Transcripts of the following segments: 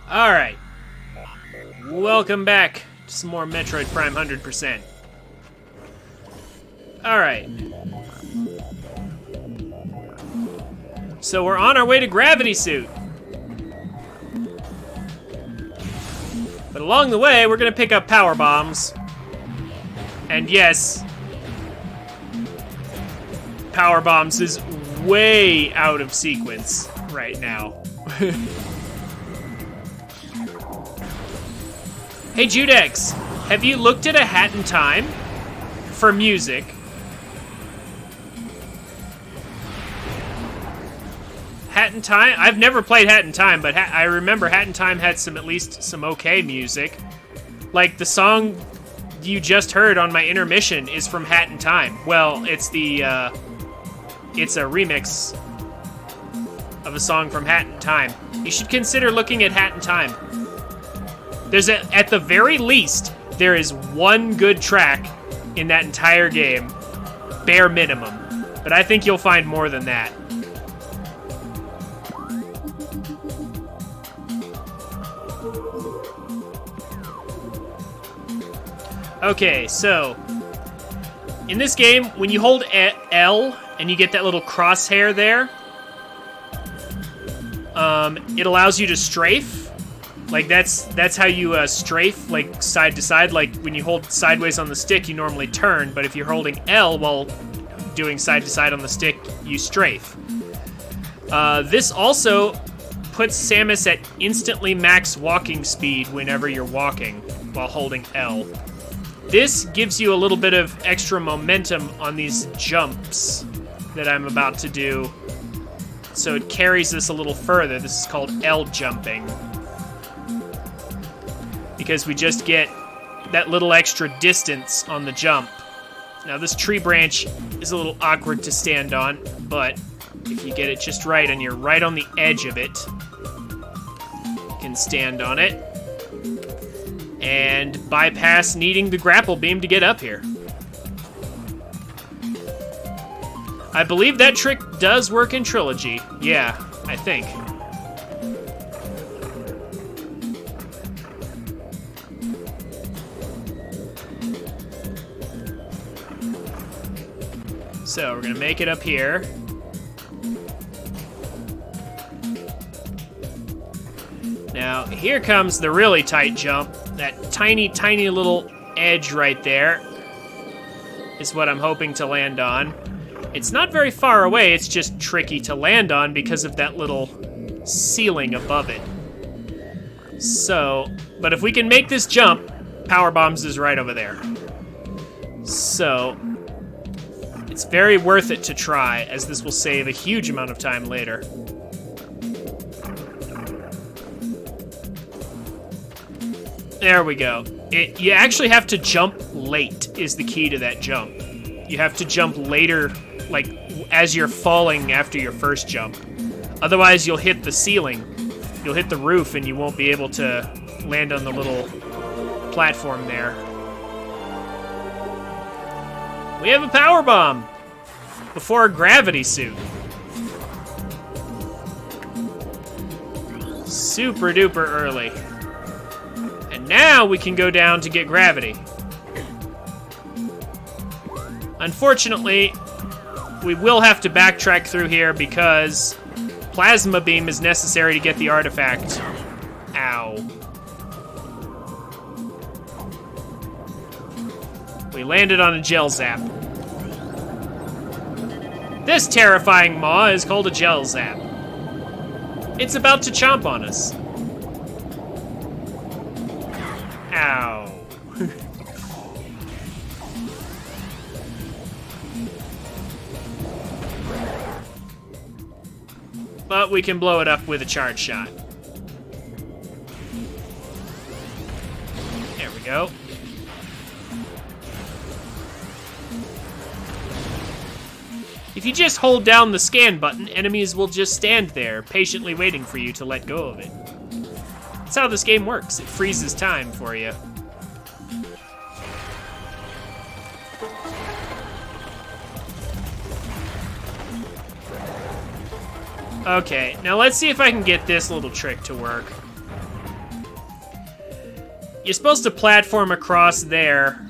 Alright. Welcome back to some more Metroid Prime 100%. Alright. So we're on our way to Gravity Suit. But along the way, we're gonna pick up power bombs. And yes, power bombs is way out of sequence right now. Hey Judex, have you looked at a Hat in Time for music? Hat in Time? I've never played Hat in Time, but I remember Hat in Time had at least some okay music. Like the song you just heard on my intermission is from Hat in Time. Well, it's a remix of a song from Hat in Time. You should consider looking at Hat in Time. At the very least, there is one good track in that entire game, bare minimum. But I think you'll find more than that. Okay, so in this game, when you hold L and you get that little crosshair there, it allows you to strafe. Like that's how you strafe, like side to side. Like when you hold sideways on the stick, you normally turn, but if you're holding L while doing side to side on the stick, you strafe. This also puts Samus at instantly max walking speed whenever you're walking while holding L. This gives you a little bit of extra momentum on these jumps that I'm about to do, so it carries this a little further. This is called L jumping, because we just get that little extra distance on the jump. Now this tree branch is a little awkward to stand on, but if you get it just right and you're right on the edge of it, you can stand on it and bypass needing the grapple beam to get up here. I believe that trick does work in Trilogy. Yeah, I think. So we're gonna make it up here. Now, here comes the really tight jump. That tiny, tiny little edge right there is what I'm hoping to land on. It's not very far away, it's just tricky to land on because of that little ceiling above it. So, but if we can make this jump, Power Bombs is right over there. So, it's very worth it to try, as this will save a huge amount of time later. There we go. You actually have to jump late is the key to that jump. You have to jump later, like as you're falling after your first jump. Otherwise, you'll hit the ceiling. You'll hit the roof and you won't be able to land on the little platform there. We have a power bomb before a gravity suit. Super duper early. And now we can go down to get gravity. Unfortunately, we will have to backtrack through here because Plasma Beam is necessary to get the artifact. Ow. We landed on a Gel Zap. This terrifying maw is called a Gel Zap. It's about to chomp on us. Ow. But we can blow it up with a charge shot. There we go. If you just hold down the scan button, enemies will just stand there, patiently waiting for you to let go of it. That's how this game works. It freezes time for you. Okay, now let's see if I can get this little trick to work. You're supposed to platform across there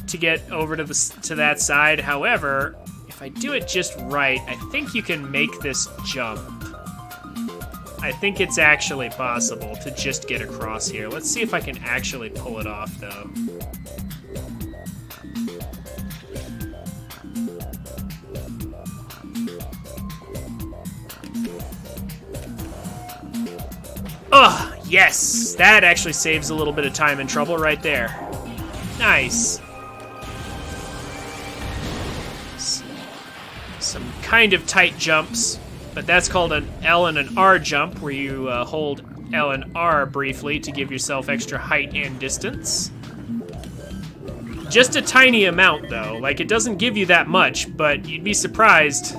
to get over to that side. However, if I do it just right, I think you can make this jump. I think it's actually possible to just get across here. Let's see if I can actually pull it off, though. Ugh, yes! That actually saves a little bit of time and trouble right there. Nice. Some kind of tight jumps, but that's called an L and an R jump, where you hold L and R briefly to give yourself extra height and distance. Just a tiny amount, though. Like, it doesn't give you that much, but you'd be surprised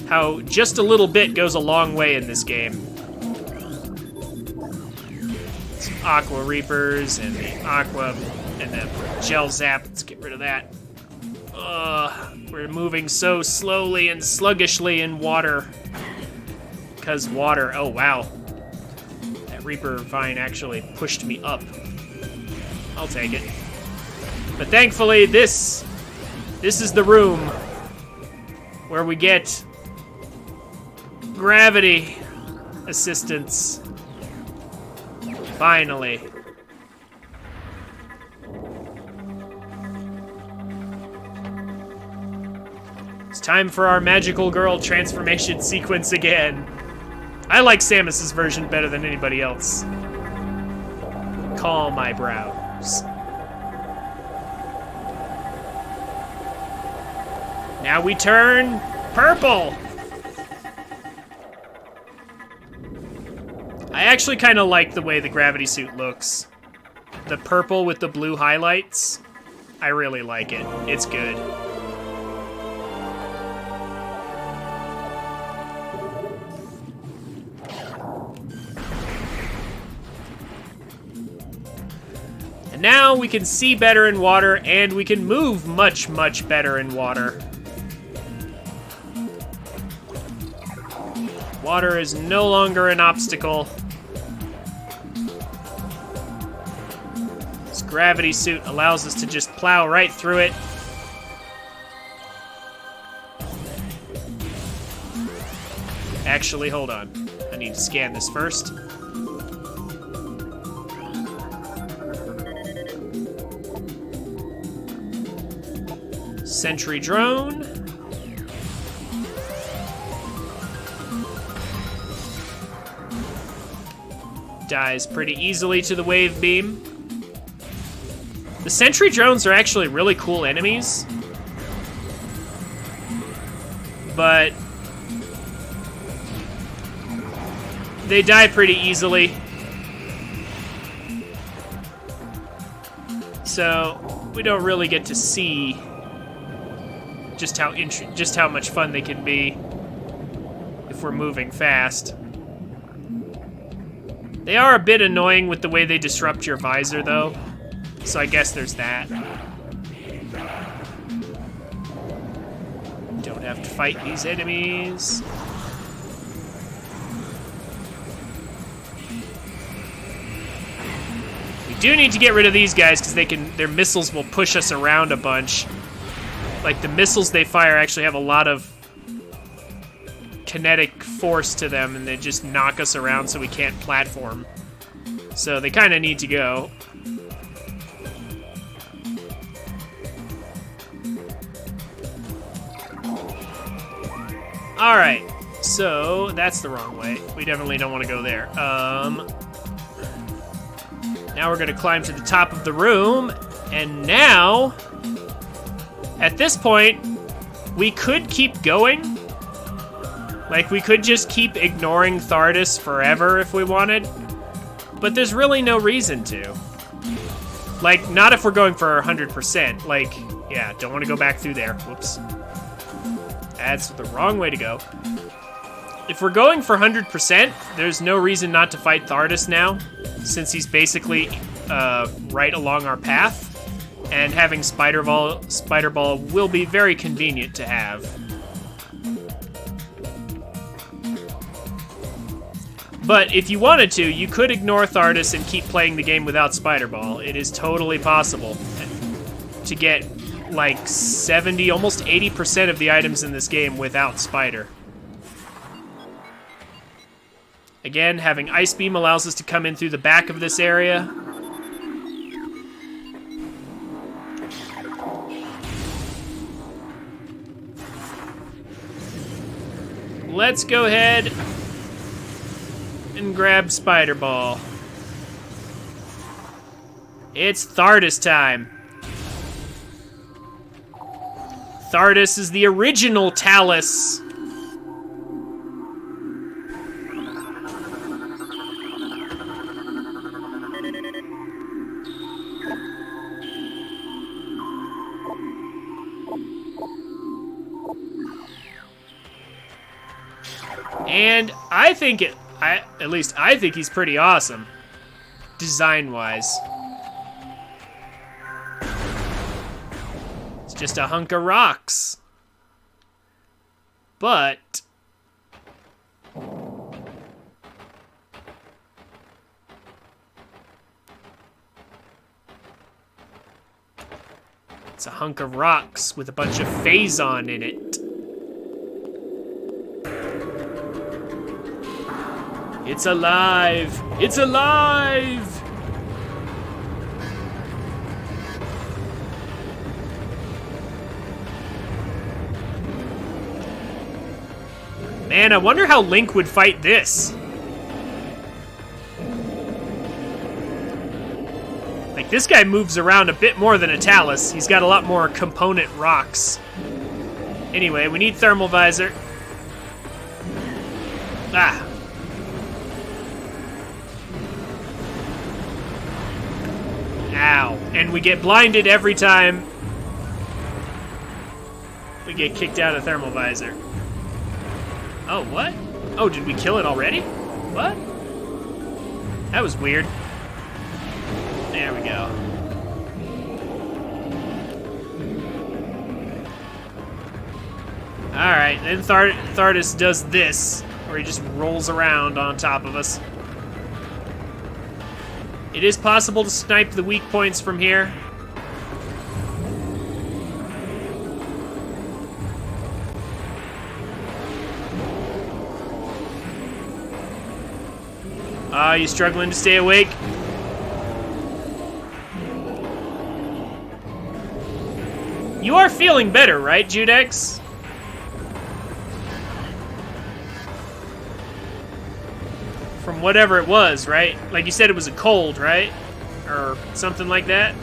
how just a little bit goes a long way in this game. Some Aqua Reapers and the Aqua and the Gel Zap. Let's get rid of that. We're moving so slowly and sluggishly in water. Because water, oh wow. That Reaper Vine actually pushed me up. I'll take it. But thankfully, this is the room where we get gravity assistance. Finally. It's time for our magical girl transformation sequence again. I like Samus's version better than anybody else. Calm my brows. Now we turn purple. I actually kind of like the way the gravity suit looks. The purple with the blue highlights. I really like it. It's good. And now we can see better in water, and we can move much, much better in water. Water is no longer an obstacle. This gravity suit allows us to just plow right through it. Actually, hold on. I need to scan this first. Sentry drone. Dies pretty easily to the wave beam. The sentry drones are actually really cool enemies, but they die pretty easily. So we don't really get to see just how much fun they can be if we're moving fast. They are a bit annoying with the way they disrupt your visor, though. So I guess there's that. Don't have to fight these enemies. We do need to get rid of these guys because their missiles will push us around a bunch. Like, the missiles they fire actually have a lot of kinetic force to them, and they just knock us around so we can't platform. So they kind of need to go. Alright, so that's the wrong way. We definitely don't want to go there. Now we're going to climb to the top of the room, and now, at this point, we could keep going. Like, we could just keep ignoring Thardus forever if we wanted, but there's really no reason to. Like, not if we're going for 100%. Like, yeah, don't want to go back through there. Whoops. That's the wrong way to go. If we're going for 100%, there's no reason not to fight Thardus now, since he's basically right along our path, and having Spider Ball will be very convenient to have. But if you wanted to, you could ignore Thardus and keep playing the game without Spider Ball. It is totally possible to get like 70, almost 80% of the items in this game without Spider. Again, having Ice Beam allows us to come in through the back of this area. Let's go ahead and grab Spider Ball. It's Thardus time. Thardus is the original Talus. And I think at least I think he's pretty awesome, design-wise. It's just a hunk of rocks. But it's a hunk of rocks with a bunch of phazon in it. It's alive! It's alive! Man, I wonder how Link would fight this. Like, this guy moves around a bit more than a Talus. He's got a lot more component rocks. Anyway, we need Thermal Visor. Ah. Ow. And we get blinded every time we get kicked out of Thermal Visor. Oh, what? Oh, did we kill it already? What? That was weird. There we go. Alright, then Thardus does this, where he just rolls around on top of us. It is possible to snipe the weak points from here. You struggling to stay awake? You are feeling better, right, Judex? From whatever it was, right? Like you said it was a cold, right? Or something like that?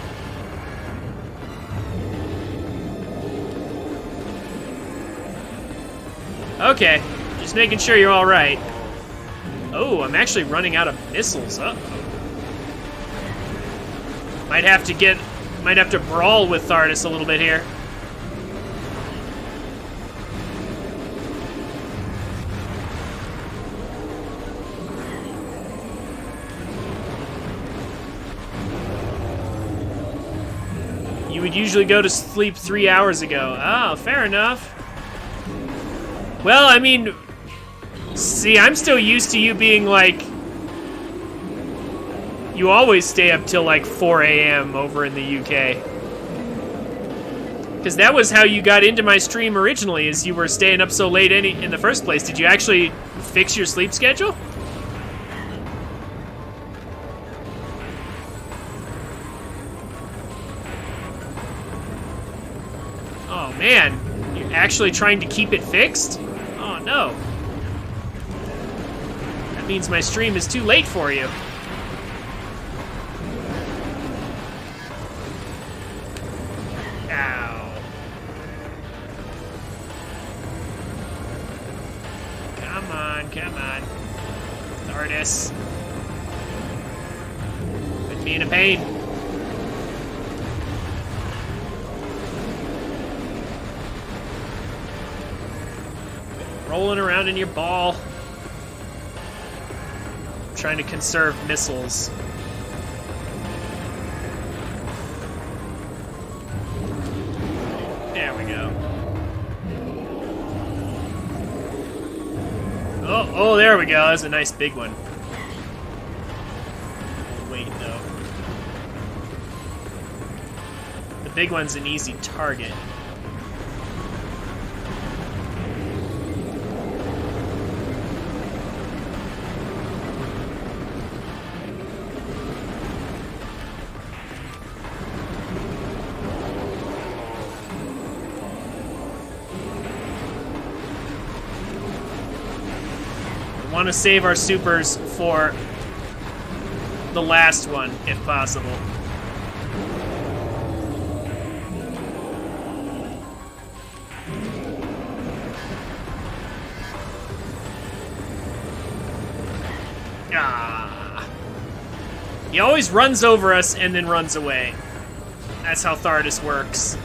Okay, just making sure you're all right. Oh, I'm actually running out of missiles. Uh-oh. Might have to brawl with Thardus a little bit here. You would usually go to sleep 3 hours ago. Oh, fair enough. Well, I mean, see, I'm still used to you being like, you always stay up till like 4 a.m. over in the UK. Because that was how you got into my stream originally, is you were staying up so late in the first place. Did you actually fix your sleep schedule? Oh man, you're actually trying to keep it fixed? Oh no. That means my stream is too late for you. Ow. Come on, come on. Thardus. Quit being a pain. Rolling around in your ball. I'm trying to conserve missiles. There we go. Oh, there we go. That's a nice big one. point, though. The big one's an easy target. Want to save our supers for the last one, if possible. Ah. He always runs over us and then runs away. That's how Thardus works.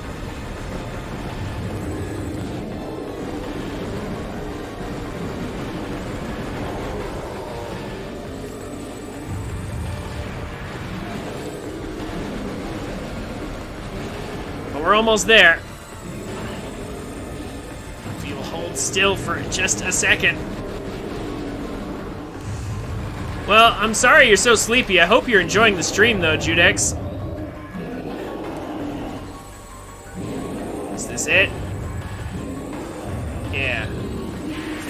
We're almost there. If you'll hold still for just a second. Well, I'm sorry you're so sleepy. I hope you're enjoying the stream, though, Judex. Is this it? Yeah.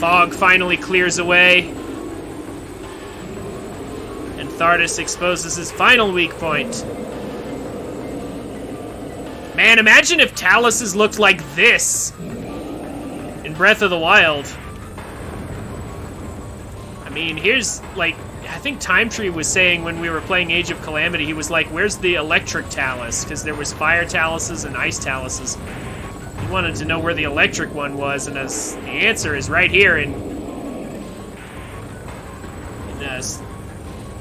Fog finally clears away. And Thardus exposes his final weak point. Man, imagine if Taluses looked like this in Breath of the Wild. I mean, here's, like, I think Time Tree was saying when we were playing Age of Calamity, he was like, where's the electric Talus? Because there was fire Taluses and ice Taluses. He wanted to know where the electric one was, and the answer is right here in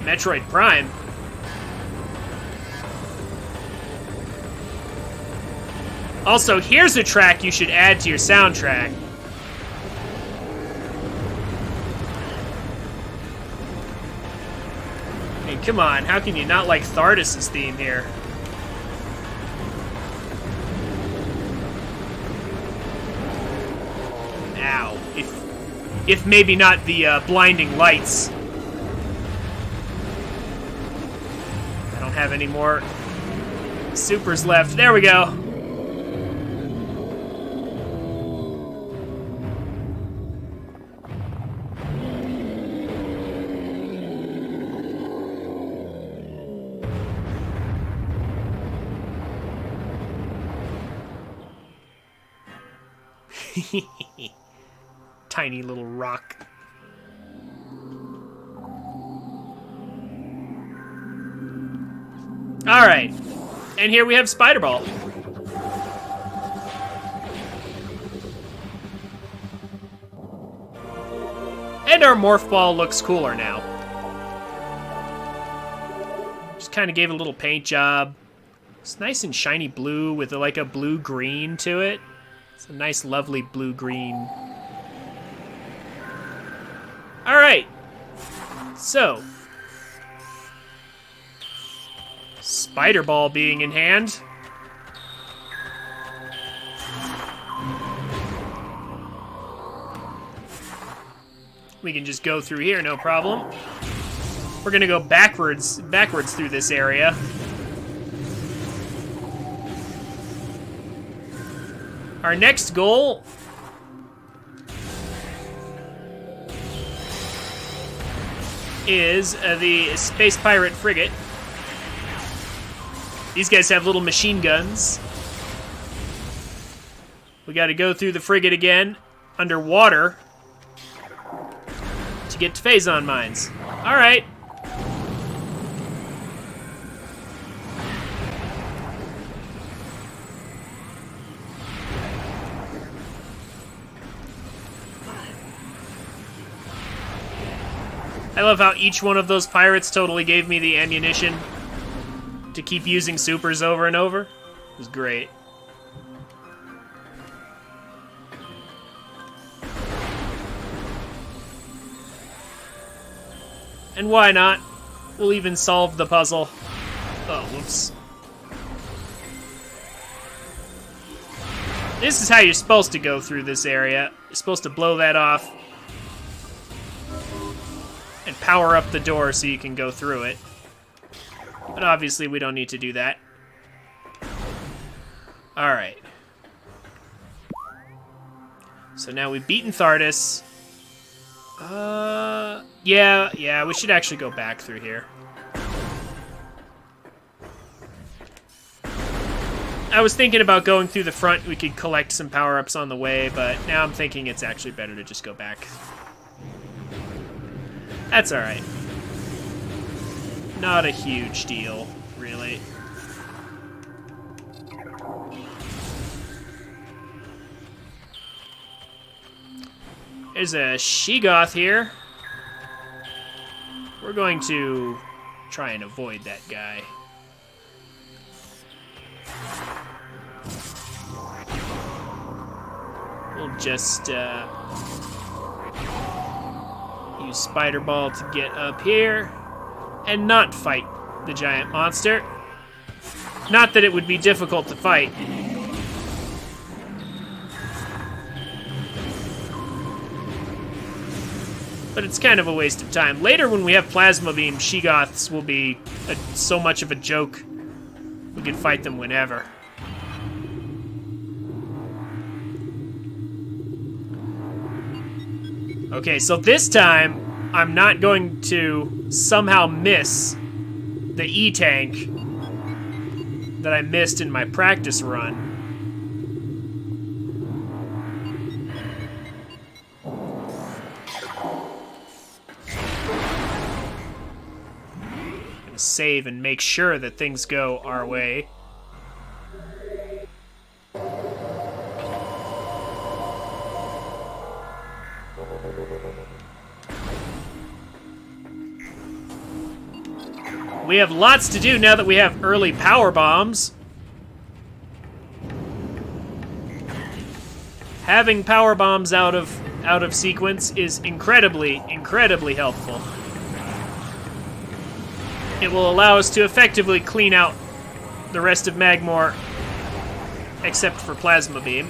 Metroid Prime. Also, here's a track you should add to your soundtrack. I mean, come on, how can you not like Thardus' theme here? Ow. If maybe not the blinding lights. I don't have any more supers left. There we go. Tiny little rock. Alright. And here we have Spider Ball. And our Morph Ball looks cooler now. Just kind of gave it a little paint job. It's nice and shiny blue with like a blue-green to it. It's a nice, lovely blue-green. All right. So, Spider Ball being in hand. We can just go through here, no problem. We're gonna go backwards through this area. Our next goal is the Space Pirate Frigate. These guys have little machine guns. We gotta go through the frigate again, underwater, to get to Phazon Mines. Alright. I love how each one of those pirates totally gave me the ammunition to keep using supers over and over. It was great. And why not? We'll even solve the puzzle. Oh, whoops. This is how you're supposed to go through this area. You're supposed to blow that off and power up the door so you can go through it. But obviously we don't need to do that. Alright. So now we've beaten Thardus. Yeah, we should actually go back through here. I was thinking about going through the front. We could collect some power-ups on the way, but now I'm thinking it's actually better to just go back. That's alright. Not a huge deal, really. There's a Sheegoth here. We're going to try and avoid that guy. We'll just use Spider Ball to get up here and not fight the giant monster. Not that it would be difficult to fight. But it's kind of a waste of time. Later, when we have Plasma Beam, Sheegoths will be so much of a joke. We can fight them whenever. Okay, so this time, I'm not going to somehow miss the E-Tank that I missed in my practice run. Save and make sure that things go our way. We have lots to do now that we have early power bombs. Having power bombs out of sequence is incredibly helpful. It will allow us to effectively clean out the rest of Magmor, except for Plasma Beam.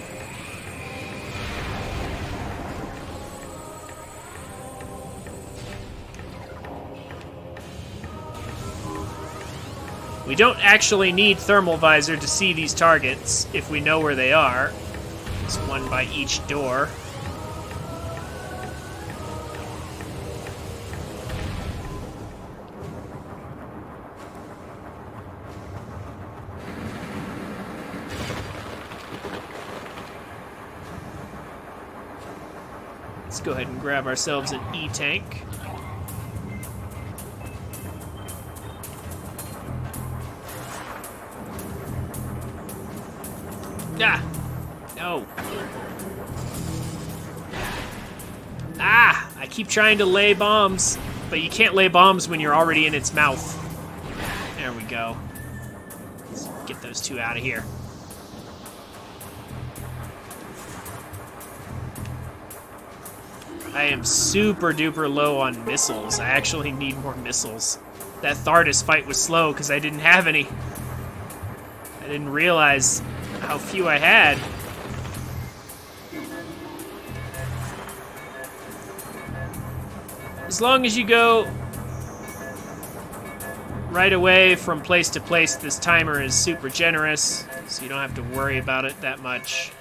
We don't actually need Thermal Visor to see these targets if we know where they are. There's one by each door. Let's go ahead and grab ourselves an E-Tank. Ah! No. Ah! I keep trying to lay bombs, but you can't lay bombs when you're already in its mouth. There we go. Let's get those two out of here. I am super duper low on missiles. I actually need more missiles. That Thardus fight was slow because I didn't have any. I didn't realize how few I had. As long as you go right away from place to place, this timer is super generous, so you don't have to worry about it that much.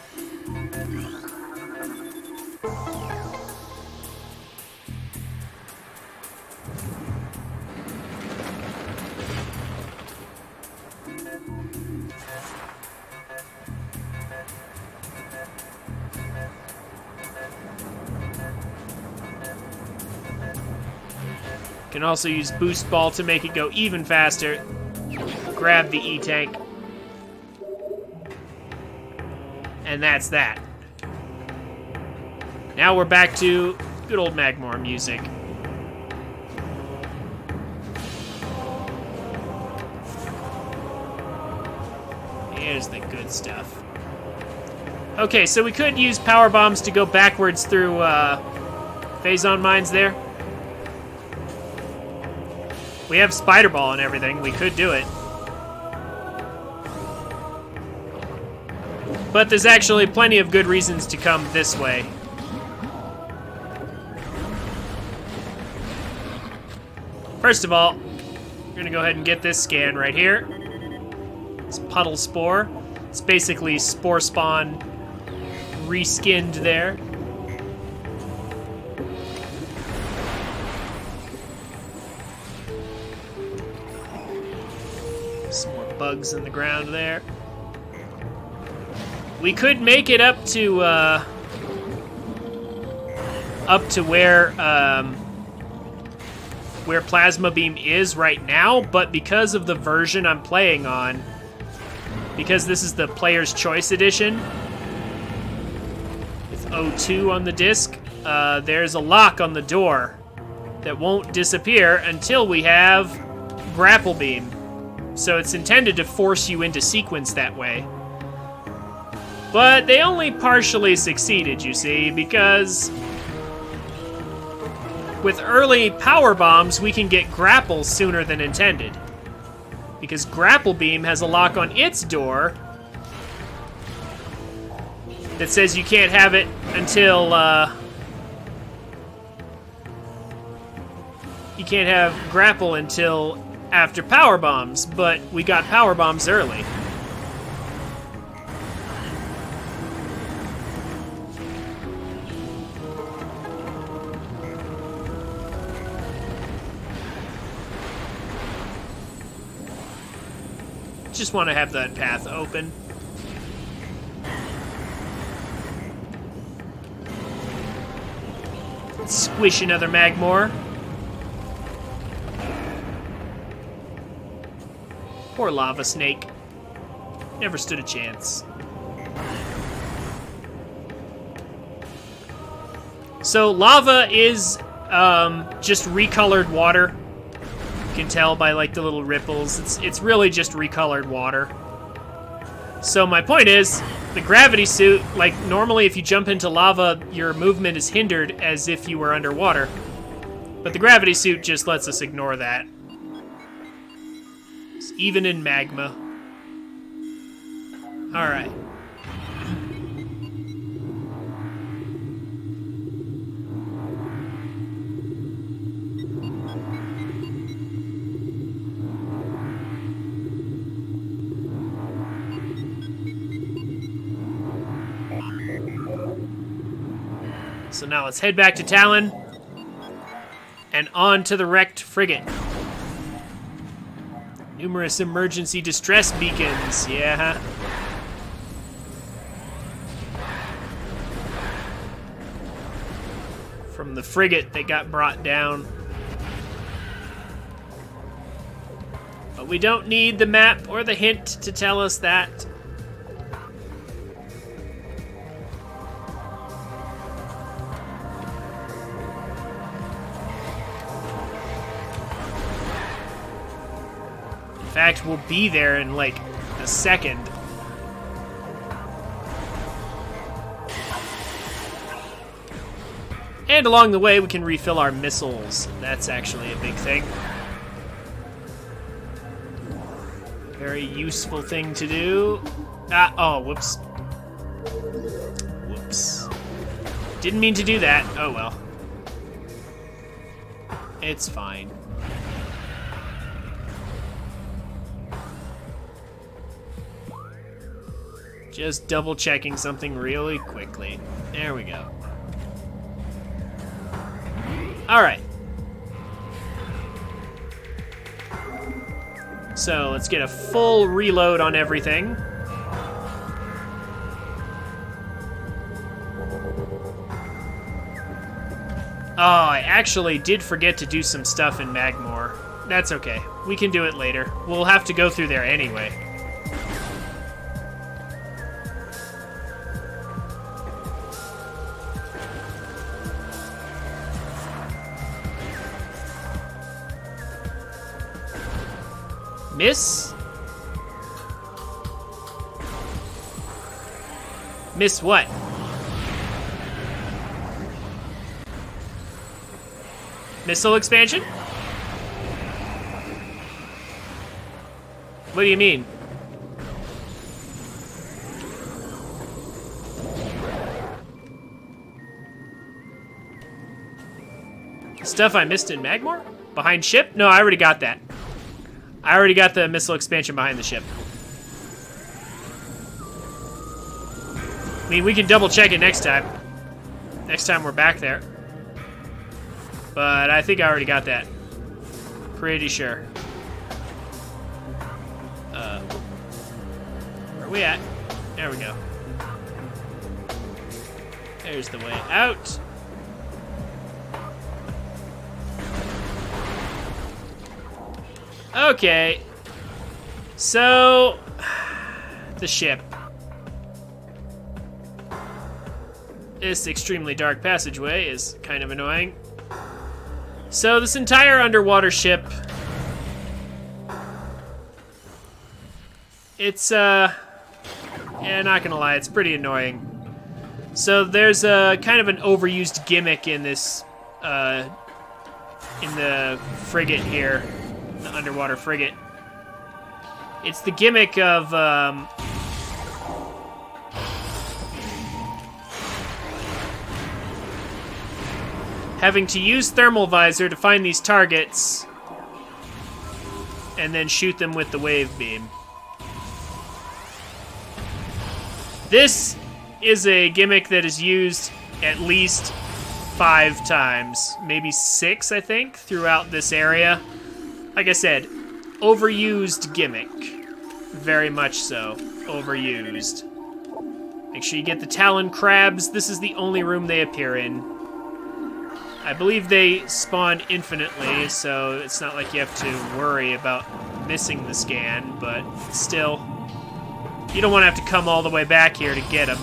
Can also use Boost Ball to make it go even faster. Grab the E-Tank. And that's that. Now we're back to good old Magmor music. Here's the good stuff. Okay, so we could use power bombs to go backwards through Phazon mines there. We have Spider Ball and everything. We could do it. But there's actually plenty of good reasons to come this way. First of all, We're gonna go ahead and get this scan right here. It's puddle spore. It's basically spore spawn reskinned there. Some more bugs in the ground there. We could make it up to where Plasma Beam is right now, but because of the version I'm playing on, because this is the Player's Choice Edition, with O2 on the disc, there's a lock on the door that won't disappear until we have Grapple Beam. So it's intended to force you into sequence that way. But they only partially succeeded, you see, because with early power bombs, we can get grapple sooner than intended. Because Grapple Beam has a lock on its door that says you can't have it until, you can't have grapple until after power bombs, but we got power bombs early. Just want to have that path open. Squish another Magmore. Poor Lava Snake. Never stood a chance. So lava is just recolored water. You can tell by like the little ripples. It's really just recolored water. So my point is, the gravity suit, like normally if you jump into lava, your movement is hindered as if you were underwater. But the gravity suit just lets us ignore that. It's even in magma. All right. So now let's head back to Talon and on to the wrecked frigate. Numerous emergency distress beacons, yeah. From the frigate that got brought down. But we don't need the map or the hint to tell us that. In fact, we'll be there in like a second. And along the way, we can refill our missiles. That's actually a big thing. Very useful thing to do. Ah, oh, whoops. Whoops. Didn't mean to do that. Oh well. It's fine. Just double checking something really quickly. There we go. All right. So let's get a full reload on everything. Oh, I actually did forget to do some stuff in Magmore. That's okay. We can do it later. We'll have to go through there anyway. Miss? Miss what? Missile expansion? What do you mean? Stuff I missed in Magmore? Behind ship? No, I already got that. I already got the missile expansion behind the ship. I mean, we can double check it next time. Next time we're back there. But I think I already got that. Pretty sure. Where are we at? There we go. There's the way out. Okay. So, the ship. This extremely dark passageway is kind of annoying. So this entire underwater ship, it's, yeah, not gonna lie, it's pretty annoying. So there's a kind of an overused gimmick in this, in the frigate here, the underwater frigate. It's the gimmick of, having to use thermal visor to find these targets and then shoot them with the wave beam. This is a gimmick that is used at least 5 times, maybe 6, I think, throughout this area. Like I said, overused gimmick. Very much so. Overused. Make sure you get the Talon crabs. This is the only room they appear in. I believe they spawn infinitely, so it's not like you have to worry about missing the scan, but still, you don't want to have to come all the way back here to get them.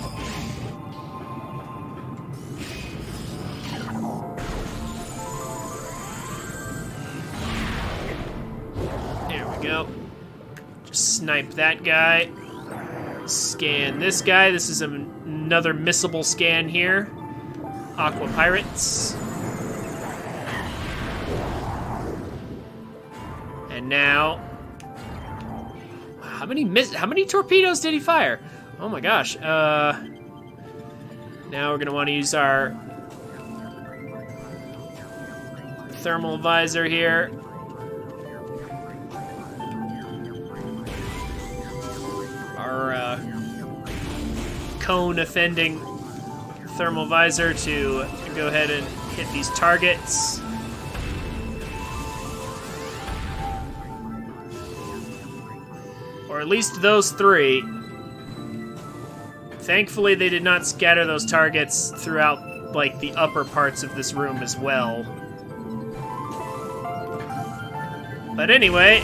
There we go. Just snipe that guy. Scan this guy. This is another missable scan here. Aqua Pirates. And now, how many torpedoes did he fire? Oh my gosh. Now we're gonna want to use our thermal visor here. Our cone offending thermal visor to go ahead and hit these targets. Or at least those 3. Thankfully, they did not scatter those targets throughout, like, the upper parts of this room as well. But anyway,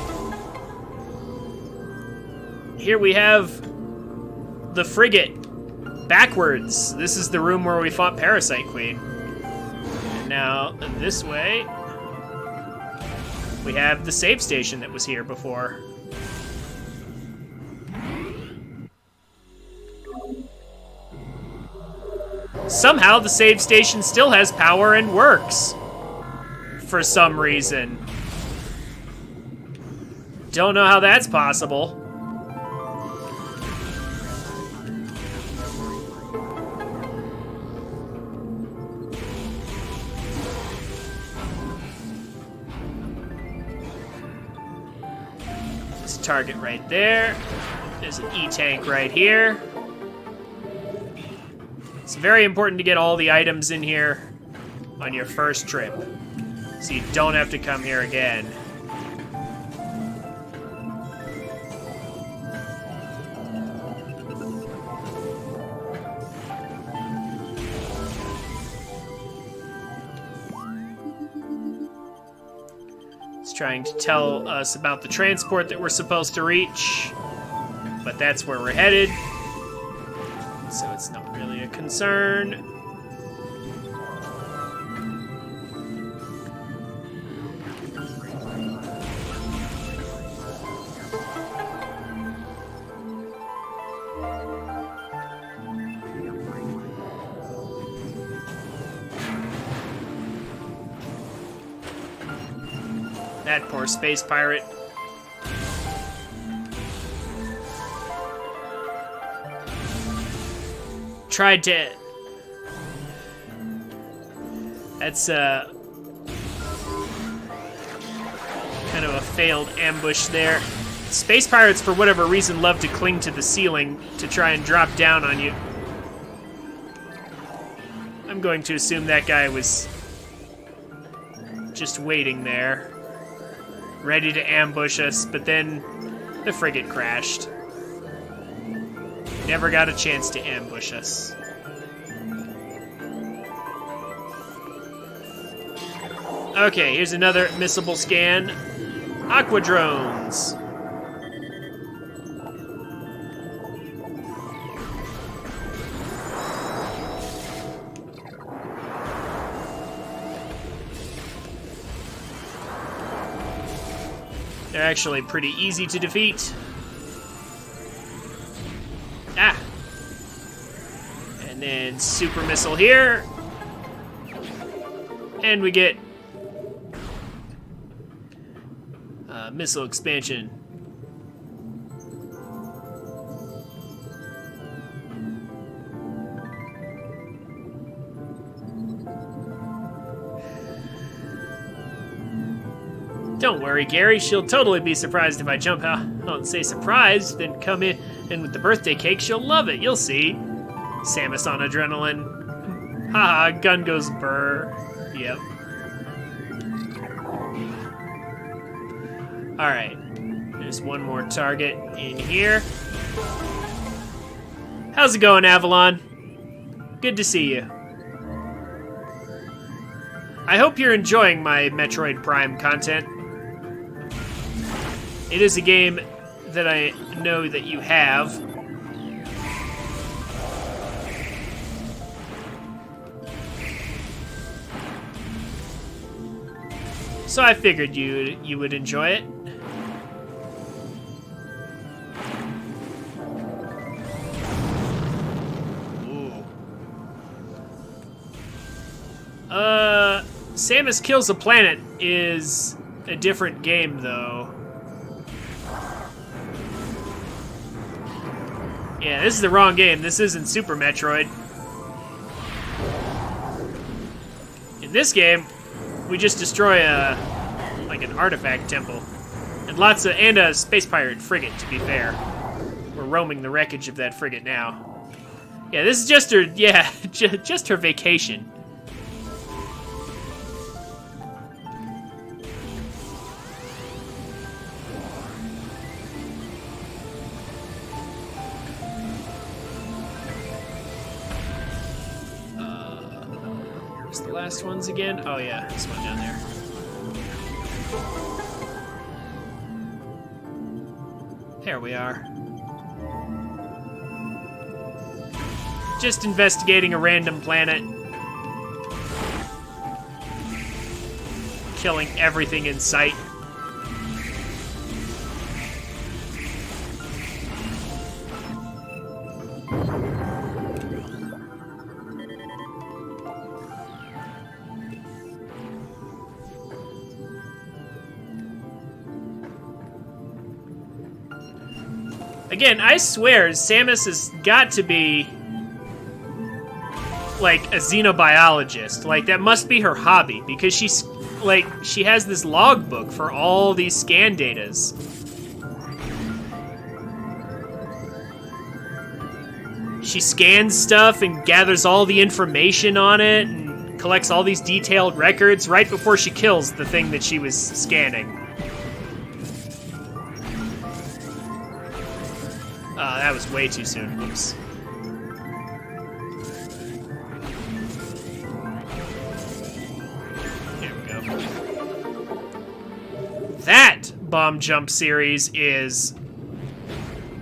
here we have the frigate backwards. This is the room where we fought Parasite Queen. And now, this way, we have the save station that was here before. Somehow the save station still has power and works. For some reason. Don't know how that's possible. There's a target right there. There's an E-tank right here. It's very important to get all the items in here on your first trip, so you don't have to come here again. It's trying to tell us about the transport that we're supposed to reach, but that's where we're headed. So it's not really a concern. That poor space pirate. Tried to... That's, Kind of a failed ambush there. Space pirates, for whatever reason, love to cling to the ceiling to try and drop down on you. I'm going to assume that guy was just waiting there, ready to ambush us, but then the frigate crashed. Never got a chance to ambush us. Okay, here's another missile scan. Aqua drones. They're actually pretty easy to defeat. Ah! And then super missile here. And we get missile expansion. Don't worry, Gary. She'll totally be surprised if I jump out. I don't say surprised, then come in and with the birthday cake, she'll love it. You'll see. Samus on adrenaline. Haha, gun goes burr. Yep. Alright. There's one more target in here. How's it going, Avalon? Good to see you. I hope you're enjoying my Metroid Prime content. It is a game that I know that you have. So I figured you would enjoy it. Ooh. Samus Kills a Planet is a different game, though. Yeah, this is the wrong game. This isn't Super Metroid. In this game, we just destroy like an artifact temple, and a space pirate frigate. To be fair, we're roaming the wreckage of that frigate now. Yeah, this is just her. Yeah, just her vacation. The last ones again? Oh yeah, this one down there. There we are. Just investigating a random planet. Killing everything in sight. Again, I swear, Samus has got to be, like, a xenobiologist. Like, that must be her hobby, because she's, like, she has this logbook for all these scan datas. She scans stuff and gathers all the information on it, and collects all these detailed records right before she kills the thing that she was scanning. That was way too soon. Oops. Here we go. That bomb jump series is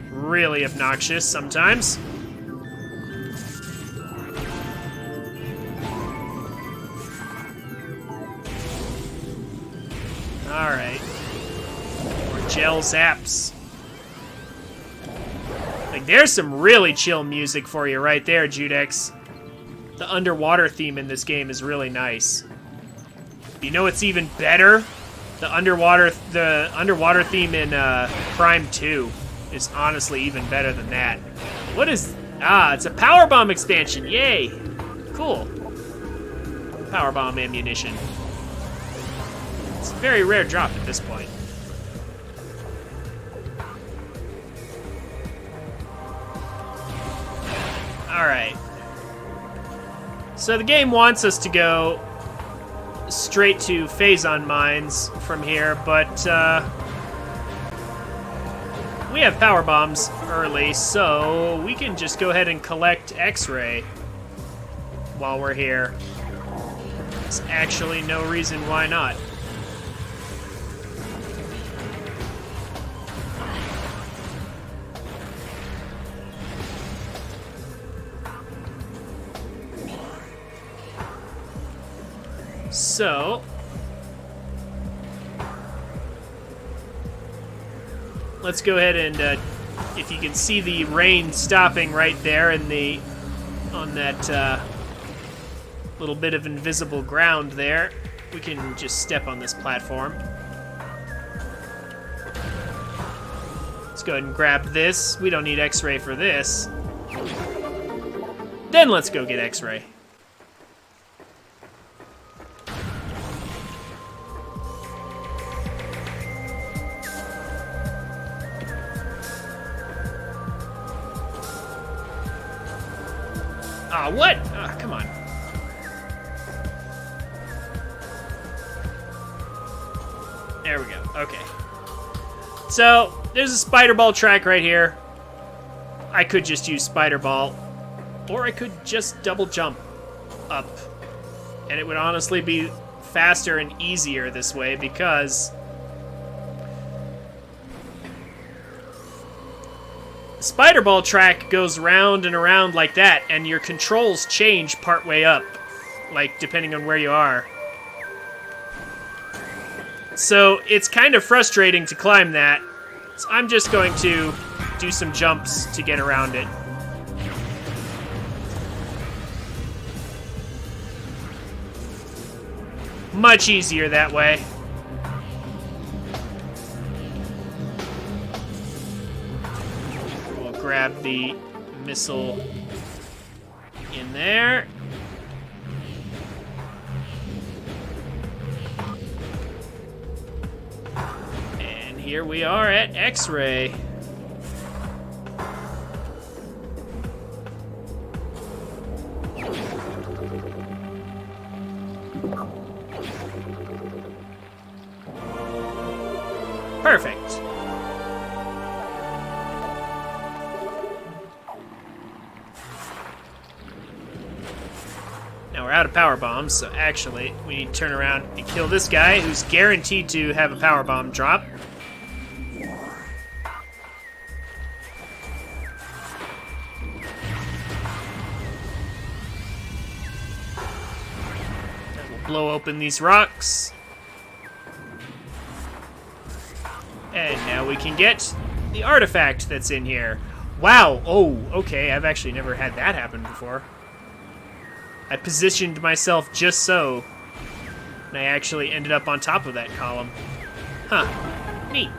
really obnoxious sometimes. Alright. More gel zaps. Like, there's some really chill music for you right there, Judex. The underwater theme in this game is really nice. You know what's even better? The underwater theme in Prime 2 is honestly even better than that. What is... Ah, it's a power bomb expansion. Yay. Cool. Power bomb ammunition. It's a very rare drop at this point. Alright. So the game wants us to go straight to Phazon mines from here, but we have power bombs early, so we can just go ahead and collect X-ray while we're here. There's actually no reason why not. So, let's go ahead and, if you can see the rain stopping right there in the, on that little bit of invisible ground there, we can just step on this platform. Let's go ahead and grab this. We don't need X-ray for this. Then let's go get X-ray. Ah, what? Ah, come on. There we go. Okay. So, there's a spider ball track right here. I could just use spider ball, or I could just double jump up. And it would honestly be faster and easier this way because the spider ball track goes round and around like that, and your controls change partway up, like depending on where you are. So it's kind of frustrating to climb that. So I'm just going to do some jumps to get around it. Much easier that way. We'll grab the missile in there. And here we are at X-ray. Perfect. Now we're out of power bombs, so actually we need to turn around and kill this guy who's guaranteed to have a power bomb drop. And we'll blow open these rocks. And now we can get the artifact that's in here. Wow, oh, okay, I've actually never had that happen before. I positioned myself just so, and I actually ended up on top of that column. Huh, neat.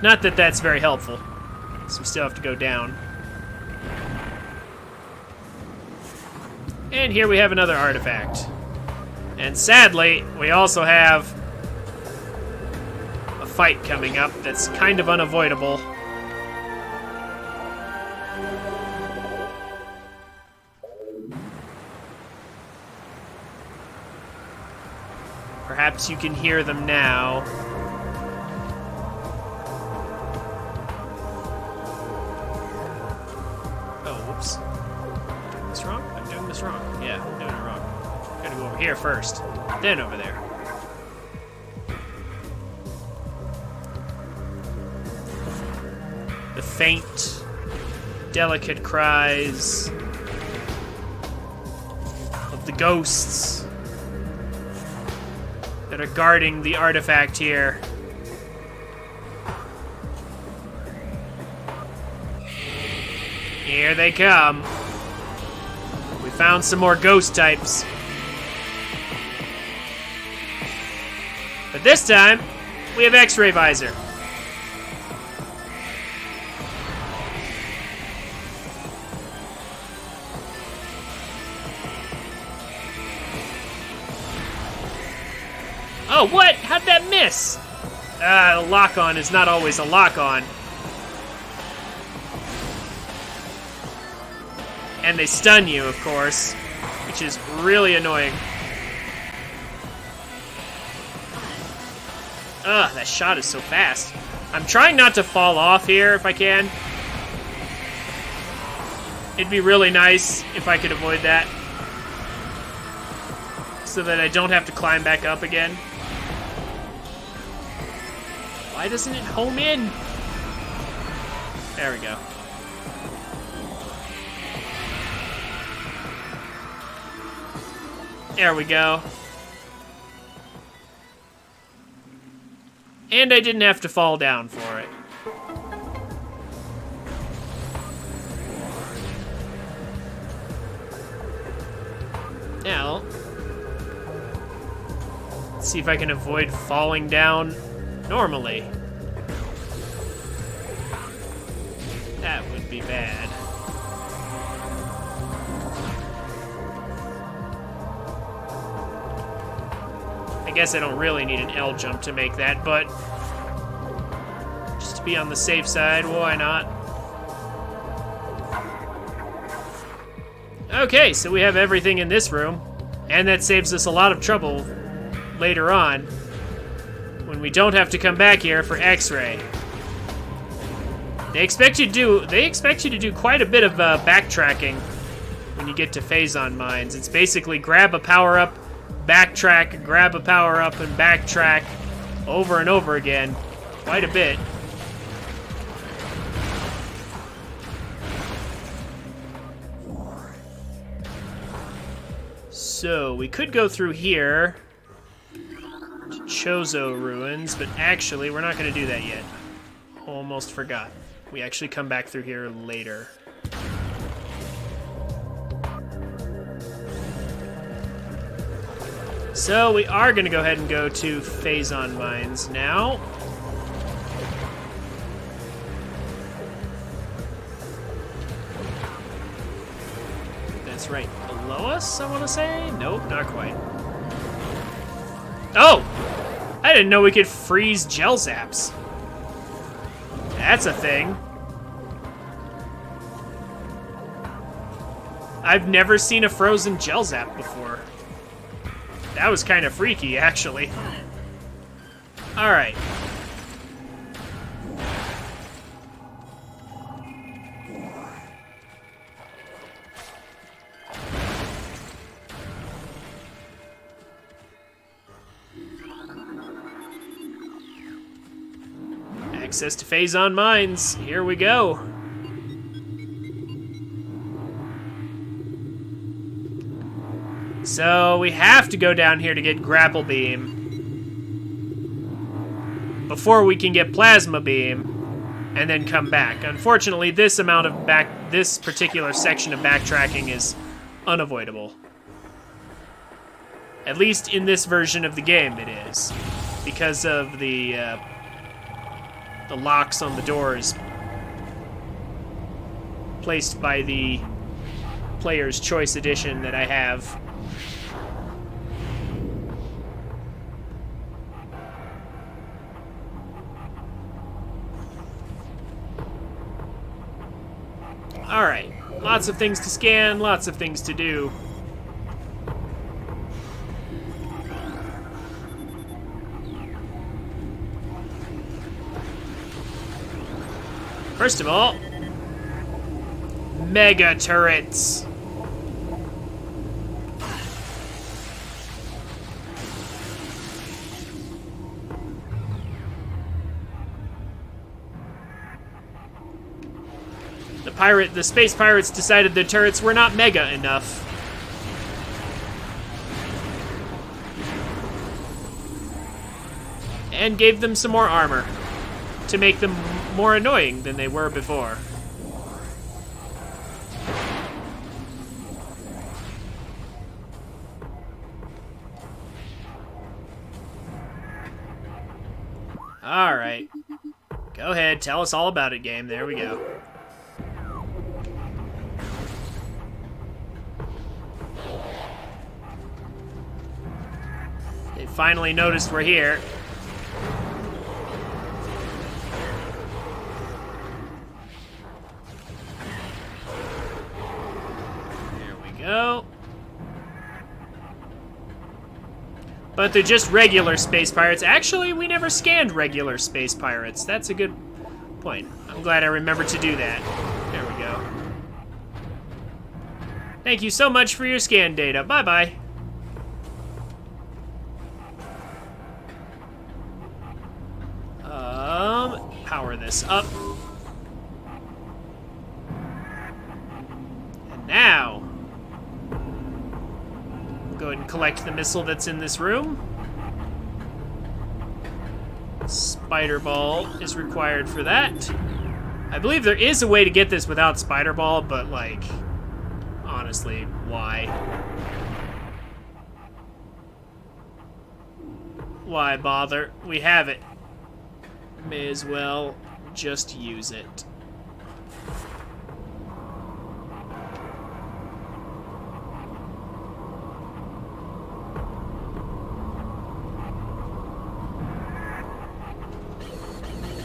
Not that that's very helpful, so we still have to go down. And here we have another artifact. And sadly, we also have fight coming up that's kind of unavoidable. Perhaps you can hear them now. Oh, whoops. I'm doing this wrong? I'm doing this wrong. Yeah, I'm doing it wrong. Gotta go over here first, then over there. The faint, delicate cries of the ghosts that are guarding the artifact here. Here they come. We found some more ghost types. But this time, we have X-ray visor. Oh, what? How'd that miss? A lock-on is not always a lock-on. And they stun you, of course, which is really annoying. Ugh, that shot is so fast. I'm trying not to fall off here if I can. It'd be really nice if I could avoid that, so that I don't have to climb back up again. Why doesn't it home in? There we go. There we go. And I didn't have to fall down for it. Now, let's see if I can avoid falling down normally. That would be bad. I guess I don't really need an L jump to make that, but just to be on the safe side, why not? Okay, so we have everything in this room, and that saves us a lot of trouble later on when we don't have to come back here for X-ray. They expect you to do quite a bit of backtracking when you get to Phazon Mines. It's basically grab a power-up, backtrack, grab a power-up, and backtrack over and over again. Quite a bit. So, we could go through here to Chozo Ruins, but actually, we're not going to do that yet. Almost forgot. We actually come back through here later. So we are going to go ahead and go to Phazon Mines now. That's right below us, I want to say? Nope, not quite. Oh! I didn't know we could freeze gel zaps. That's a thing. I've never seen a frozen gel zap before. That was kind of freaky, actually. Alright. Access to Phazon Mines. Here we go. So we have to go down here to get Grapple Beam before we can get Plasma Beam and then come back. Unfortunately, this particular section of backtracking is unavoidable. At least in this version of the game it is, because of the locks on the doors placed by the Player's Choice Edition that I have. Alright, lots of things to scan, lots of things to do. First of all, mega turrets. The space pirates decided the turrets were not mega enough. And gave them some more armor to make them more annoying than they were before. Alright. Go ahead, tell us all about it, game. There we go. They finally noticed we're here. But they're just regular space pirates. Actually, we never scanned regular space pirates. That's a good point. I'm glad I remembered to do that. There we go. Thank you so much for your scan data. Bye-bye. Power this up. And now, go ahead and collect the missile that's in this room. Spider Ball is required for that. I believe there is a way to get this without Spider Ball, but like, honestly, why? Why bother? We have it. May as well just use it.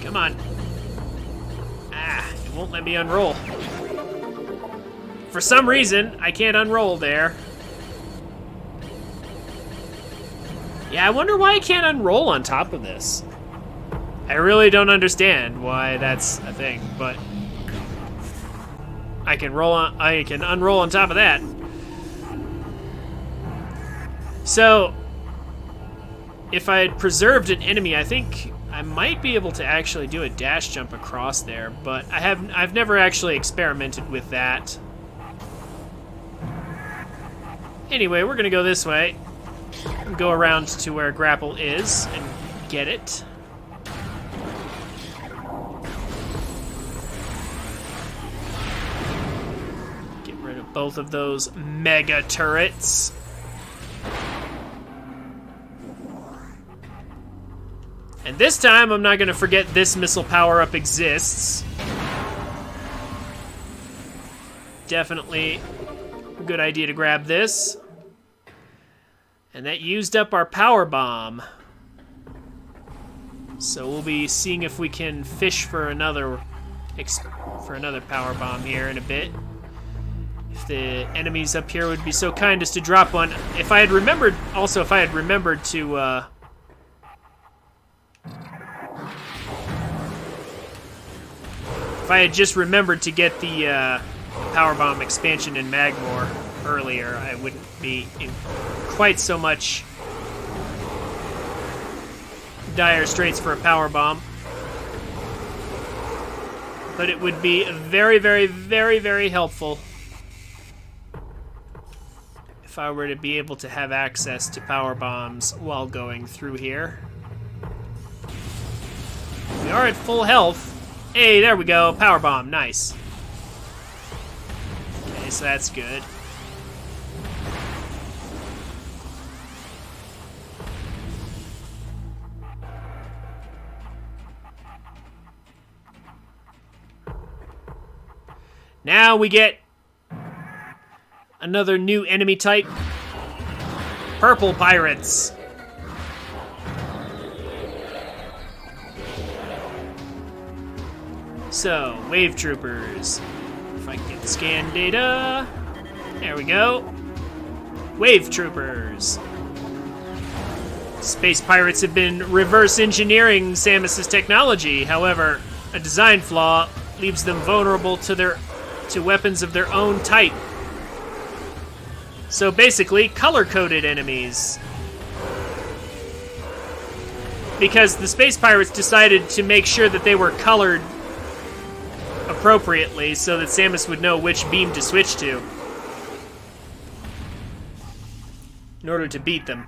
Come on. Ah, it won't let me unroll. For some reason, I can't unroll there. Yeah, I wonder why I can't unroll on top of this. I really don't understand why that's a thing, but I can unroll on top of that. So, if I had preserved an enemy, I think I might be able to actually do a dash jump across there, but I've never actually experimented with that. Anyway, we're gonna go this way and go around to where grapple is and get it. Both of those mega turrets. And this time, I'm not going to forget this missile power-up exists. Definitely a good idea to grab this. And that used up our power bomb. So we'll be seeing if we can fish for another power bomb here in a bit. If the enemies up here would be so kind as to drop one. If I had remembered to, if I had just remembered to get the Powerbomb expansion in Magmor earlier, I wouldn't be in quite so much dire straits for a Powerbomb. But it would be very, very, very, very helpful if I were to be able to have access to power bombs while going through here. We are at full health. Hey, there we go. Power bomb. Nice. Okay, so that's good. Now we get another new enemy type. Purple pirates. So, wave troopers. If I can get scan data. There we go. Wave troopers. Space pirates have been reverse engineering Samus's technology. However, a design flaw leaves them vulnerable to weapons of their own type. So basically, color-coded enemies. Because the space pirates decided to make sure that they were colored appropriately so that Samus would know which beam to switch to in order to beat them.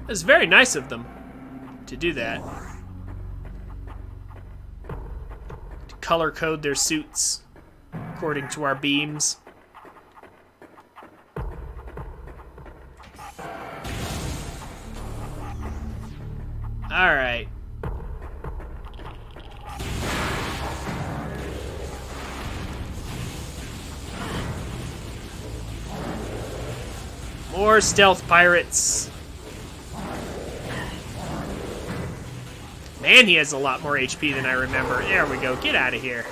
It was very nice of them to do that. To color code their suits according to our beams. All right. More stealth pirates. Man, he has a lot more HP than I remember. There we go. Get out of here.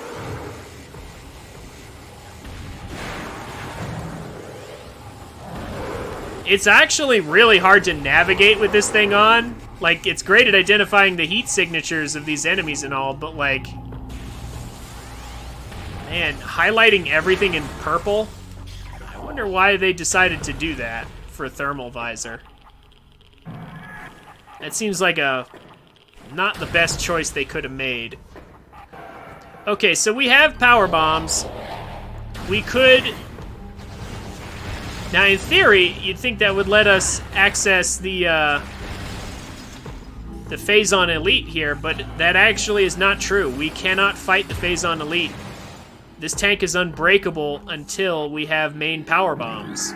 It's actually really hard to navigate with this thing on. Like, it's great at identifying the heat signatures of these enemies and all, but like... Man, highlighting everything in purple? I wonder why they decided to do that for a thermal visor. That seems like not the best choice they could have made. Okay, so we have power bombs. We could... Now, in theory, you'd think that would let us access the Phazon Elite here, but that actually is not true. We cannot fight the Phazon Elite. This tank is unbreakable until we have main power bombs.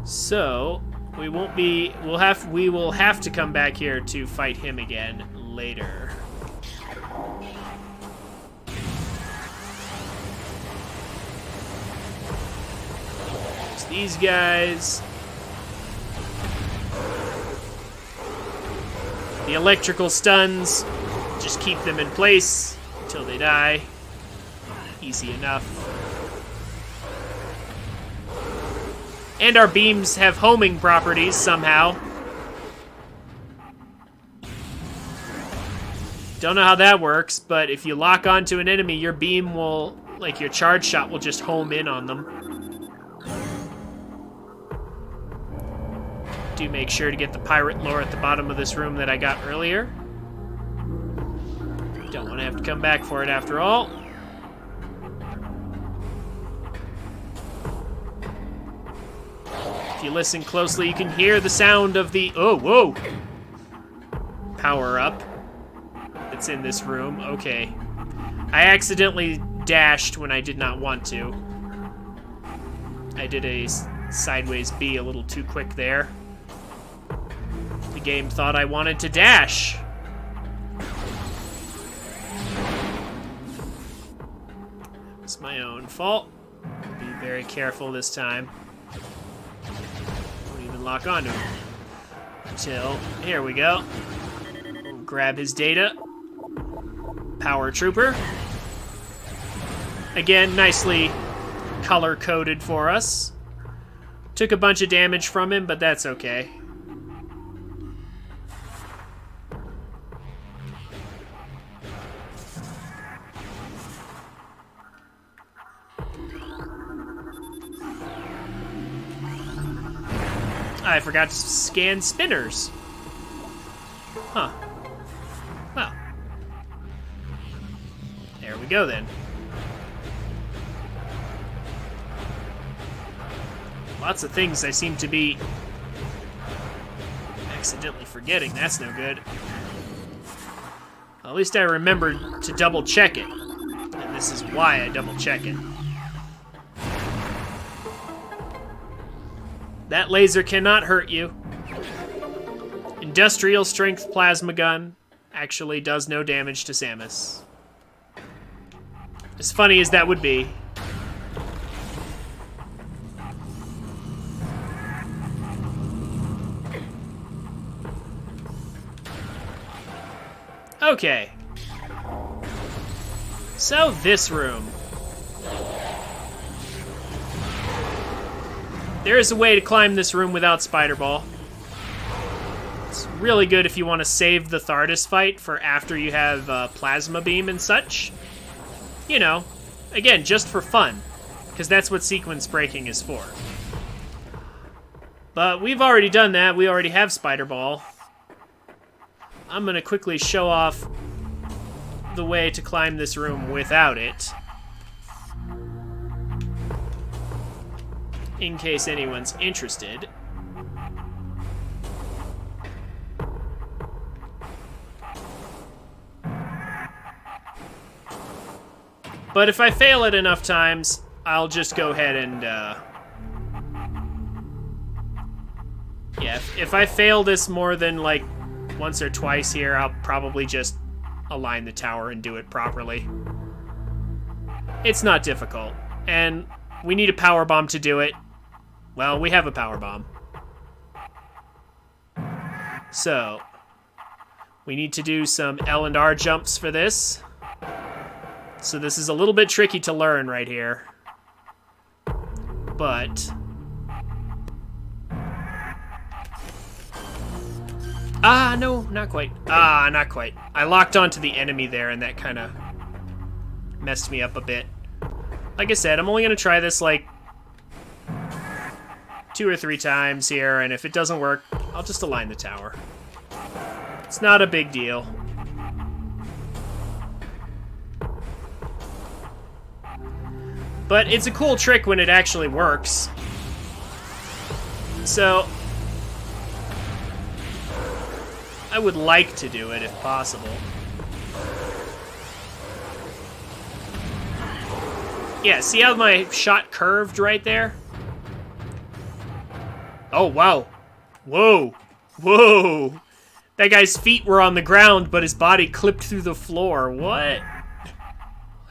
So, we will have to come back here to fight him again later. It's these guys. The electrical stuns, just keep them in place until they die. Easy enough. And our beams have homing properties somehow. Don't know how that works, but if you lock onto an enemy, your beam will, like your charge shot will just home in on them. Do make sure to get the pirate lore at the bottom of this room that I got earlier. Don't want to have to come back for it after all. If you listen closely, you can hear the sound of the... Oh, whoa! Power-up that's in this room. Okay. I accidentally dashed when I did not want to. I did a sideways B a little too quick there. The game thought I wanted to dash. It's my own fault. Be very careful this time. Don't even lock onto him. Until, here we go. Grab his data. Power Trooper. Again, nicely color-coded for us. Took a bunch of damage from him, but that's okay. I forgot to scan spinners. Huh. Well. There we go then. Lots of things I seem to be accidentally forgetting. That's no good. Well, at least I remembered to double check it. And this is why I double check it. That laser cannot hurt you. Industrial strength plasma gun actually does no damage to Samus. As funny as that would be. Okay. So this room. There is a way to climb this room without Spider Ball. It's really good if you want to save the Thardus fight for after you have Plasma Beam and such. You know, again, just for fun, because that's what sequence breaking is for. But we've already done that. We already have Spider Ball. I'm going to quickly show off the way to climb this room without it. In case anyone's interested. But if I fail it enough times, I'll just go ahead and, yeah, if I fail this more than, like, once or twice here, I'll probably just align the tower and do it properly. It's not difficult. And we need a power bomb to do it. Well, we have a power bomb. So, we need to do some L and R jumps for this. So this is a little bit tricky to learn right here. But... Ah, no, not quite. Ah, not quite. I locked onto the enemy there, and that kind of messed me up a bit. Like I said, I'm only going to try this, like, 2 or 3 times here, and if it doesn't work, I'll just align the tower. It's not a big deal. But it's a cool trick when it actually works. So, I would like to do it if possible. Yeah, see how my shot curved right there? Oh, wow. Whoa. Whoa. That guy's feet were on the ground, but his body clipped through the floor. What?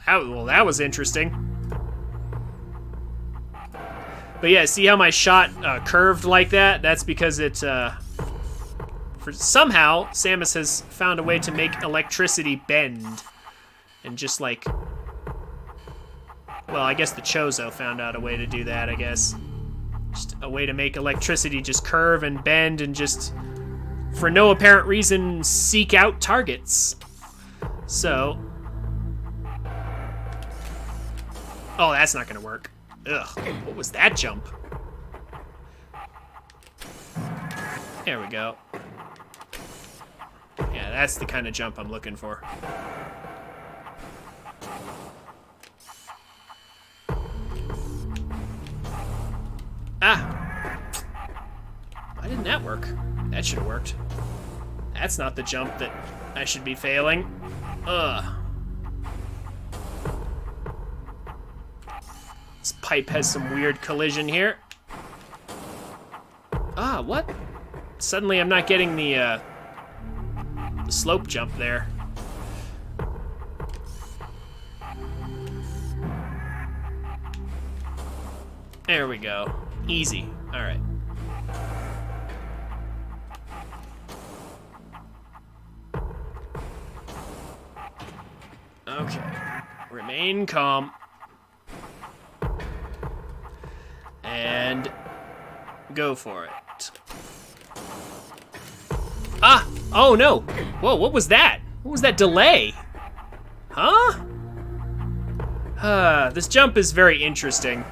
Well, that was interesting. But yeah, see how my shot curved like that? That's because it, somehow, Samus has found a way to make electricity bend. And just like... Well, I guess the Chozo found out a way to do that, I guess. Just a way to make electricity just curve and bend and just, for no apparent reason, seek out targets. So... Oh, that's not gonna work. Ugh, what was that jump? There we go. Yeah, that's the kind of jump I'm looking for. Ah! Why didn't that work? That should have worked. That's not the jump that I should be failing. Ugh. This pipe has some weird collision here. Ah, what? Suddenly I'm not getting the slope jump there. There we go. Easy. All right. Okay. Remain calm. And go for it. Ah! Oh no! Whoa, what was that? What was that delay? Huh? This jump is very interesting.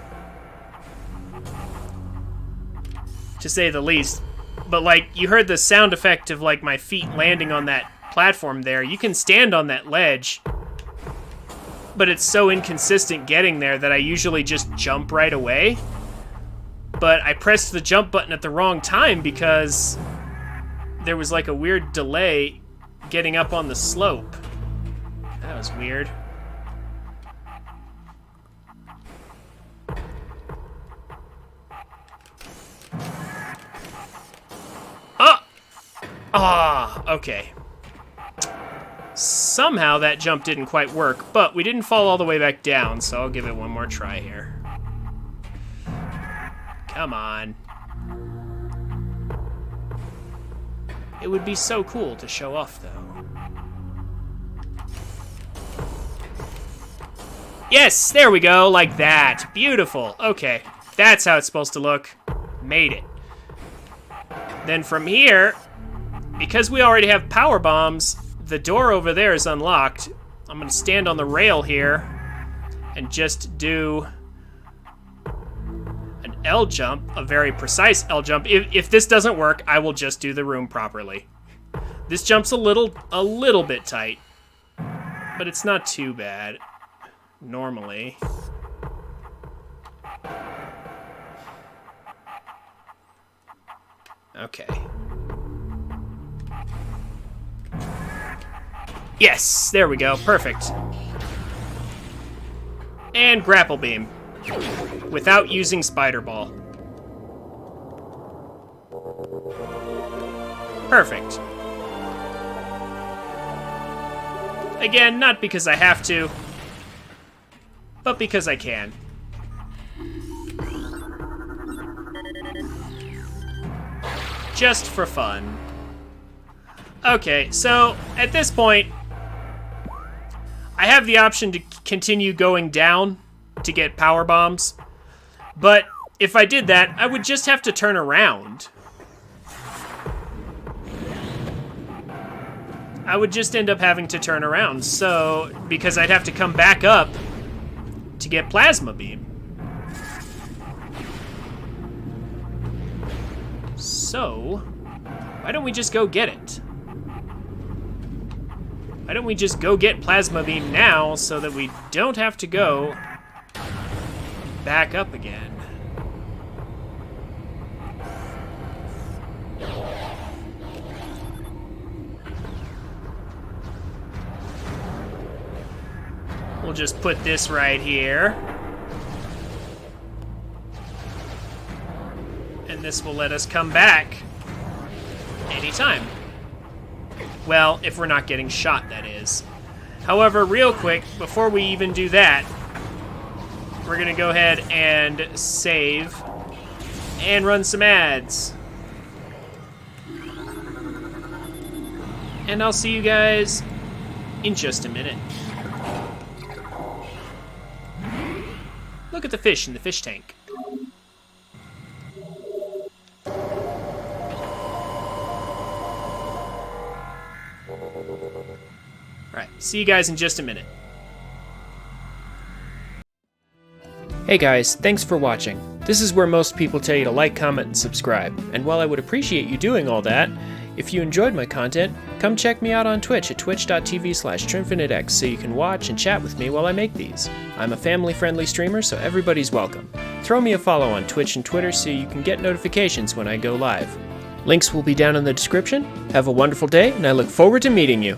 To say the least. But like, you heard the sound effect of like my feet landing on that platform there. You can stand on that ledge, but it's so inconsistent getting there that I usually just jump right away. But I pressed the jump button at the wrong time because there was like a weird delay getting up on the slope. That was weird. Ah, okay. Somehow that jump didn't quite work, but we didn't fall all the way back down, so I'll give it one more try here. Come on. It would be so cool to show off, though. Yes, there we go, like that. Beautiful. Okay, that's how it's supposed to look. Made it. Then from here, because we already have power bombs, the door over there is unlocked. I'm gonna stand on the rail here and just do an L jump, a very precise L jump. If this doesn't work, I will just do the room properly. This jump's a little bit tight, but it's not too bad, normally. Okay. Yes, there we go, perfect. And grapple beam, without using spider ball. Perfect. Again, not because I have to, but because I can. just for fun. Okay, so at this point, I have the option to continue going down to get power bombs, but if I did that, I would just have to turn around. I would just end up having to turn around, so, because I'd have to come back up to get plasma beam. So, why don't we just go get it? Why don't we just go get plasma beam now so that we don't have to go back up again? We'll just put this right here. And this will let us come back anytime. Well, if we're not getting shot, that is. However, real quick, before we even do that, we're gonna go ahead and save and run some ads. And I'll see you guys in just a minute. Look at the fish in the fish tank. Alright, see you guys in just a minute. Hey guys, thanks for watching. This is where most people tell you to like, comment, and subscribe. And while I would appreciate you doing all that, if you enjoyed my content, come check me out on Twitch at twitch.tv/TrinfiniteX so you can watch and chat with me while I make these. I'm a family-friendly streamer, so everybody's welcome. Throw me a follow on Twitch and Twitter so you can get notifications when I go live. Links will be down in the description. Have a wonderful day, and I look forward to meeting you.